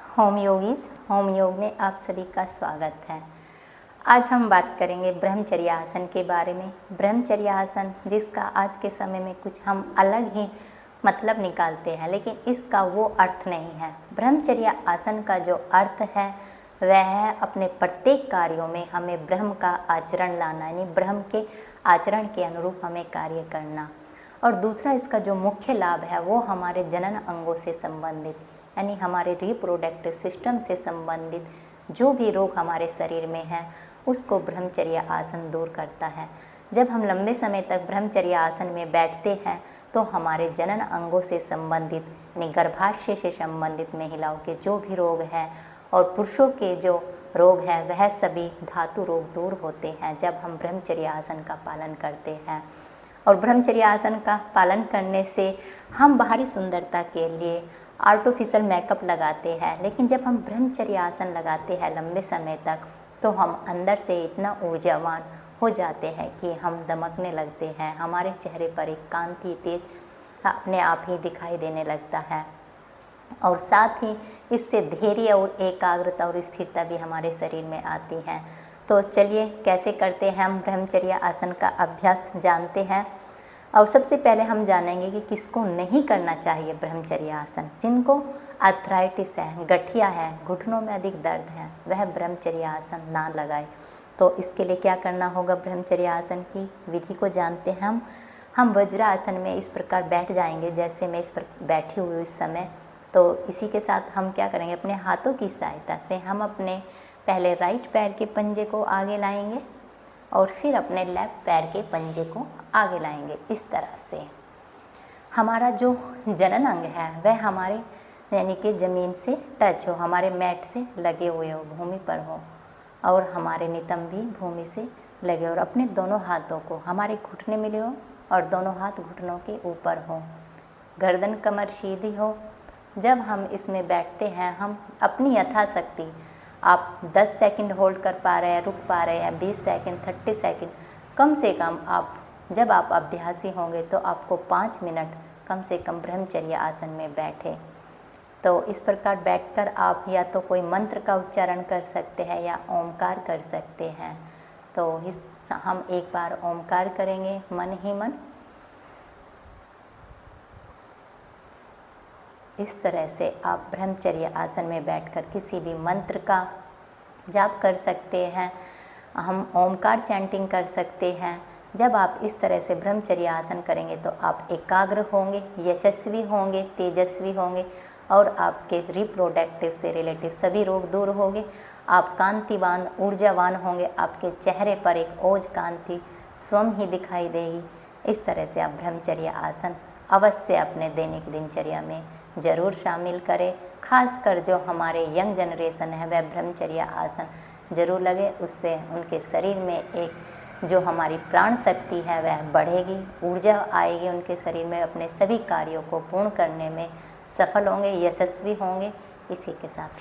Home yogis, home योग में आप सभी का स्वागत है। आज हम बात करेंगे ब्रह्मचर्य आसन के बारे में। ब्रह्मचर्य आसन जिसका आज के समय में कुछ हम अलग ही मतलब निकालते हैं, लेकिन इसका वो अर्थ नहीं है। ब्रह्मचर्य आसन का जो अर्थ है वह है अपने प्रत्येक कार्यों में हमें ब्रह्म का आचरण लाना, यानी ब्रह्म के आचरण के अनुरूप हमें कार्य करना। और दूसरा इसका जो मुख्य लाभ है वो हमारे जनन अंगों से संबंधित, यानी हमारे रिप्रोडक्टिव सिस्टम से संबंधित जो भी रोग हमारे शरीर में है उसको ब्रह्मचर्य आसन दूर करता है। जब हम लंबे समय तक ब्रह्मचर्य आसन में बैठते हैं तो हमारे जनन अंगों से संबंधित, यानी गर्भाशय से संबंधित महिलाओं के जो भी रोग हैं और पुरुषों के जो रोग हैं वह सभी धातु रोग दूर होते हैं जब हम ब्रह्मचर्य आसन का पालन करते हैं। और ब्रह्मचर्य आसन का पालन करने से हम बाहरी सुंदरता के लिए आर्टिफिशियल मेकअप लगाते हैं, लेकिन जब हम ब्रह्मचर्य आसन लगाते हैं लंबे समय तक तो हम अंदर से इतना ऊर्जावान हो जाते हैं कि हम दमकने लगते हैं। हमारे चेहरे पर एक कांति तेज अपने आप ही दिखाई देने लगता है और साथ ही इससे धैर्य और एकाग्रता और स्थिरता भी हमारे शरीर में आती है। तो चलिए कैसे करते हैं हम ब्रह्मचर्य आसन का अभ्यास जानते हैं। और सबसे पहले हम जानेंगे कि किसको नहीं करना चाहिए ब्रह्मचर्य आसन। जिनको आर्थराइटिस है, गठिया है, घुटनों में अधिक दर्द है, वह ब्रह्मचर्य आसन ना लगाए। तो इसके लिए क्या करना होगा, ब्रह्मचर्य आसन की विधि को जानते हैं हम वज्रासन में इस प्रकार बैठ जाएंगे जैसे मैं इस पर बैठी हुई इस समय। तो इसी के साथ हम क्या करेंगे, अपने हाथों की सहायता से हम अपने पहले राइट पैर के पंजे को आगे लाएंगे और फिर अपने लेफ्ट पैर के पंजे को आगे लाएंगे। इस तरह से हमारा जो जनन अंग है वह हमारे यानी कि ज़मीन से टच हो, हमारे मैट से लगे हुए हो, भूमि पर हो, और हमारे नितंब भी भूमि से लगे। और अपने दोनों हाथों को हमारे घुटने मिले हो और दोनों हाथ घुटनों के ऊपर हो, गर्दन कमर सीधी हो। जब हम इसमें बैठते हैं हम अपनी यथाशक्ति, आप 10 सेकंड होल्ड कर पा रहे हैं, रुक पा रहे हैं, 20 सेकंड, 30 सेकंड, कम से कम आप जब आप अभ्यासी होंगे तो आपको 5 मिनट कम से कम ब्रह्मचर्य आसन में बैठे। तो इस प्रकार बैठकर आप या तो कोई मंत्र का उच्चारण कर सकते हैं या ओमकार कर सकते हैं। तो हम एक बार ओमकार करेंगे मन ही मन। इस तरह से आप ब्रह्मचर्य आसन में बैठकर किसी भी मंत्र का जाप कर सकते हैं, हम ओमकार चैंटिंग कर सकते हैं। जब आप इस तरह से ब्रह्मचर्य आसन करेंगे तो आप एकाग्र होंगे, यशस्वी होंगे, तेजस्वी होंगे और आपके रिप्रोडक्टिव से रिलेटिव सभी रोग दूर होंगे। आप कांतिवान, ऊर्जावान होंगे, आपके चेहरे पर एक ओज कांति स्वयं ही दिखाई देगी। इस तरह से आप ब्रह्मचर्य आसन अवश्य अपने दैनिक दिनचर्या में ज़रूर शामिल करें। खासकर जो हमारे यंग जनरेशन है वह ब्रह्मचर्य आसन ज़रूर लगे, उससे उनके शरीर में एक जो हमारी प्राण शक्ति है वह बढ़ेगी, ऊर्जा आएगी उनके शरीर में, अपने सभी कार्यों को पूर्ण करने में सफल होंगे, यशस्वी होंगे। इसी के साथ